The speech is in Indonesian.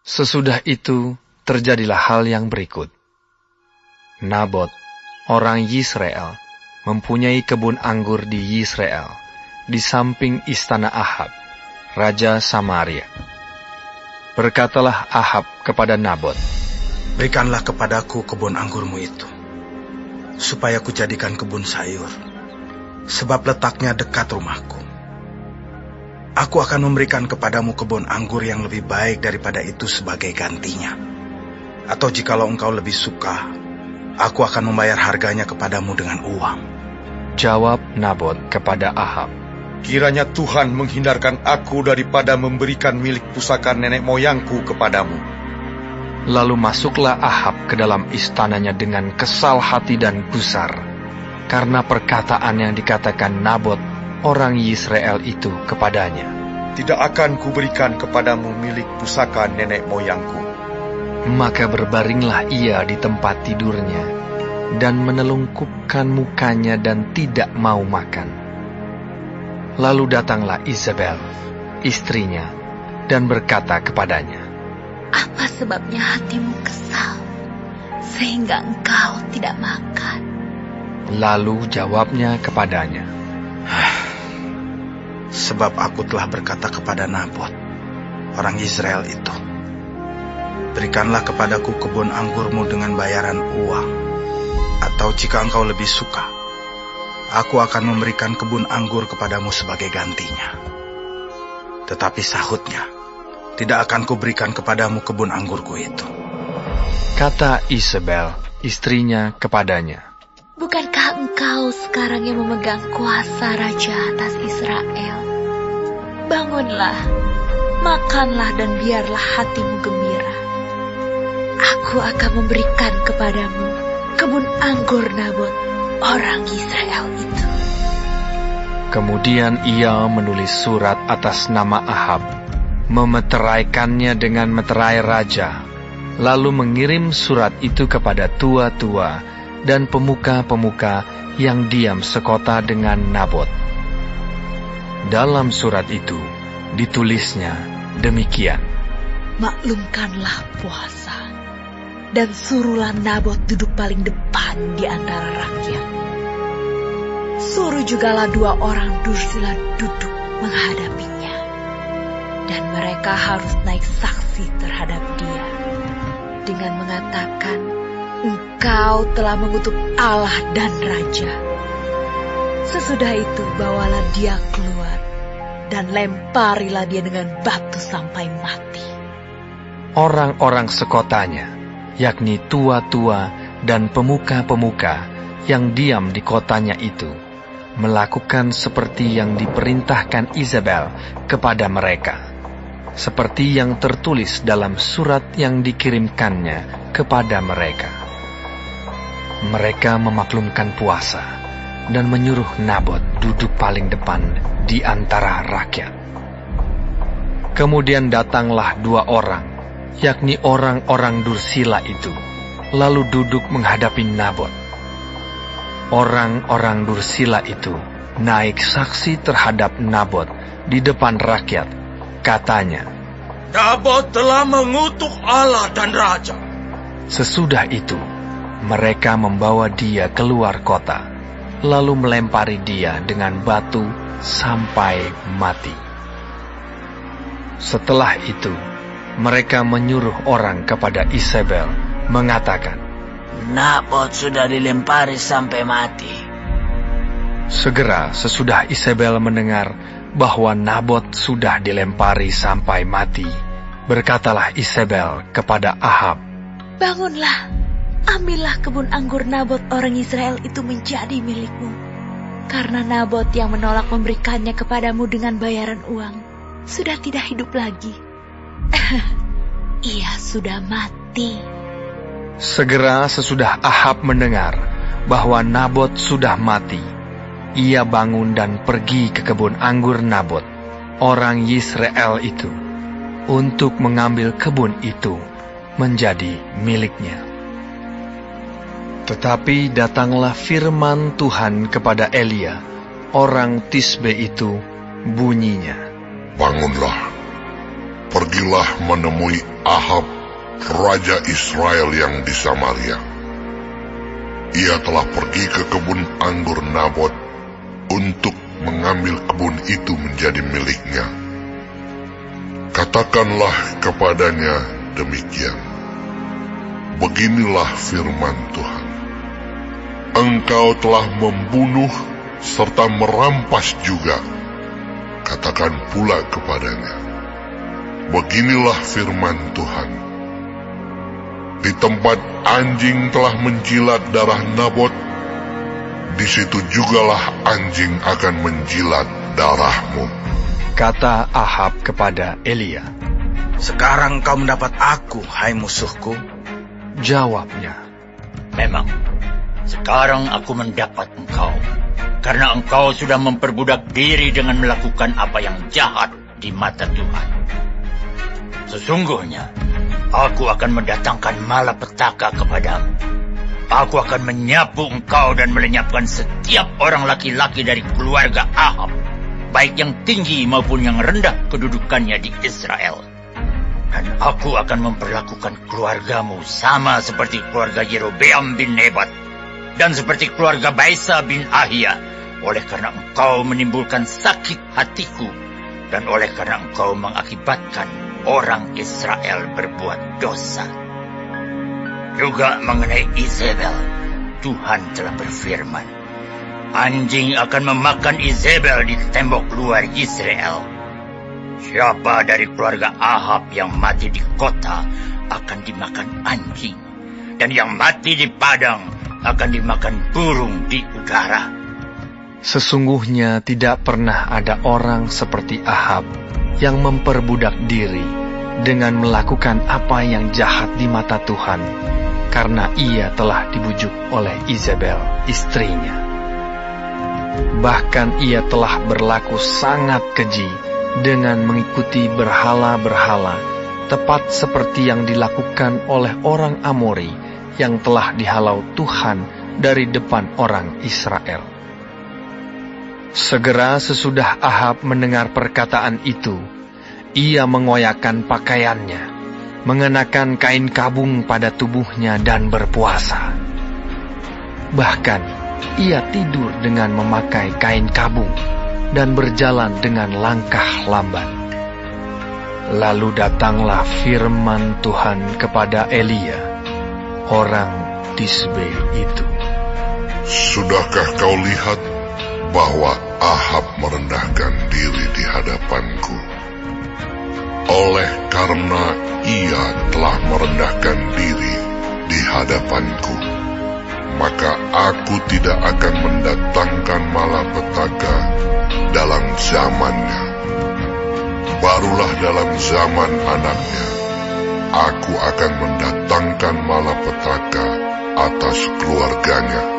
Sesudah itu, terjadilah hal yang berikut. Nabot, orang Yisrael, mempunyai kebun anggur di Yisrael, di samping istana Ahab, raja Samaria. Berkatalah Ahab kepada Nabot, "Berikanlah kepadaku kebun anggurmu itu, supaya kujadikan kebun sayur, sebab letaknya dekat rumahku. Aku akan memberikan kepadamu kebun anggur yang lebih baik daripada itu sebagai gantinya. Atau jikalau engkau lebih suka, aku akan membayar harganya kepadamu dengan uang." Jawab Nabot kepada Ahab, "Kiranya Tuhan menghindarkan aku daripada memberikan milik pusaka nenek moyangku kepadamu." Lalu masuklah Ahab ke dalam istananya dengan kesal hati dan gusar, karena perkataan yang dikatakan Nabot, orang Yisrael itu kepadanya. "Tidak akan kuberikan kepadamu milik pusaka nenek moyangku." Maka berbaringlah ia di tempat tidurnya, dan menelungkupkan mukanya dan tidak mau makan. Lalu datanglah Isabel, istrinya, dan berkata kepadanya, "Apa sebabnya hatimu kesal, sehingga engkau tidak makan?" Lalu jawabnya kepadanya, "Sebab aku telah berkata kepada Nabot, orang Israel itu, berikanlah kepadaku kebun anggurmu dengan bayaran uang. Atau jika engkau lebih suka, aku akan memberikan kebun anggur kepadamu sebagai gantinya." Tetapi sahutnya, "Tidak akan kuberikan kepadamu kebun anggurku itu." Kata Isabel, istrinya kepadanya, Bukankah engkau sekarang yang memegang kuasa raja atas Israel? Bangunlah, makanlah dan biarlah hatimu gembira. Aku akan memberikan kepadamu kebun anggur Nabot, orang Israel itu. Kemudian ia menulis surat atas nama Ahab, memeteraikannya dengan meterai raja, lalu mengirim surat itu kepada tua-tua dan pemuka-pemuka yang diam sekota dengan Nabot. Dalam surat itu ditulisnya demikian, Maklumkanlah puasa, dan suruhlah Nabot duduk paling depan di antara rakyat. Suruh jugalah 2 orang dursila duduk menghadapinya, dan mereka harus naik saksi terhadap dia, dengan mengatakan, Engkau telah mengutuk Allah dan Raja. Sesudah itu bawalah dia keluar, dan lemparilah dia dengan batu sampai mati. Orang-orang sekotanya, yakni tua-tua dan pemuka-pemuka yang diam di kotanya itu, melakukan seperti yang diperintahkan Isabel kepada mereka, seperti yang tertulis dalam surat yang dikirimkannya kepada mereka. Mereka memaklumkan puasa dan menyuruh Nabot duduk paling depan di antara rakyat. Kemudian datanglah 2 orang, yakni orang-orang dursila itu, lalu duduk menghadapi Nabot. Orang-orang dursila itu naik saksi terhadap Nabot di depan rakyat. Katanya, "Nabot telah mengutuk Allah dan Raja." Sesudah itu, mereka membawa dia keluar kota, lalu melempari dia dengan batu sampai mati. Setelah itu, mereka menyuruh orang kepada Isabel, mengatakan, Nabot sudah dilempari sampai mati. Segera sesudah Isabel mendengar bahwa Nabot sudah dilempari sampai mati, berkatalah Isabel kepada Ahab, Bangunlah, ambillah kebun anggur Nabot orang Israel itu menjadi milikmu. Karena Nabot yang menolak memberikannya kepadamu dengan bayaran uang sudah tidak hidup lagi. Ia sudah mati. Segera sesudah Ahab mendengar bahwa Nabot sudah mati, ia bangun dan pergi ke kebun anggur Nabot, orang Yisrael itu, untuk mengambil kebun itu menjadi miliknya. Tetapi datanglah firman Tuhan kepada Elia, orang Tisbe itu, bunyinya, Bangunlah, pergi pergilah menemui Ahab, Raja Israel yang di Samaria. Ia telah pergi ke kebun anggur Nabot untuk mengambil kebun itu menjadi miliknya. Katakanlah kepadanya demikian. Beginilah firman Tuhan. Engkau telah membunuh serta merampas juga. Katakan pula kepadanya. Beginilah firman Tuhan. Di tempat anjing telah menjilat darah Nabot, di situ jugalah anjing akan menjilat darahmu. Kata Ahab kepada Elia. Sekarang kau mendapat aku, hai musuhku. Jawabnya. Memang, sekarang aku mendapat engkau, karena engkau sudah memperbudak diri dengan melakukan apa yang jahat di mata Tuhan. Sesungguhnya, aku akan mendatangkan malapetaka kepadamu. Aku akan menyapu engkau dan melenyapkan setiap orang laki-laki dari keluarga Ahab, baik yang tinggi maupun yang rendah kedudukannya di Israel. Dan aku akan memperlakukan keluargamu sama seperti keluarga Yerobeam bin Nebat dan seperti keluarga Baisa bin Ahia, oleh karena engkau menimbulkan sakit hatiku dan oleh karena engkau mengakibatkan orang Israel berbuat dosa. Juga mengenai Izebel, Tuhan telah berfirman, anjing akan memakan Izebel di tembok luar Israel. Siapa dari keluarga Ahab yang mati di kota akan dimakan anjing, dan yang mati di padang akan dimakan burung di udara. Sesungguhnya tidak pernah ada orang seperti Ahab yang memperbudak diri dengan melakukan apa yang jahat di mata Tuhan, karena ia telah dibujuk oleh Izebel, istrinya. Bahkan ia telah berlaku sangat keji dengan mengikuti berhala-berhala, tepat seperti yang dilakukan oleh orang Amori yang telah dihalau Tuhan dari depan orang Israel. Segera sesudah Ahab mendengar perkataan itu, ia mengoyakkan pakaiannya, mengenakan kain kabung pada tubuhnya dan berpuasa. Bahkan ia tidur dengan memakai kain kabung dan berjalan dengan langkah lambat. Lalu datanglah firman Tuhan kepada Elia, orang Tisbe itu. Sudahkah kau lihat bahwa Ahab merendahkan diri di hadapanku? Oleh karena ia telah merendahkan diri di hadapanku, maka aku tidak akan mendatangkan malapetaka dalam zamannya. Barulah dalam zaman anaknya, aku akan mendatangkan malapetaka atas keluarganya.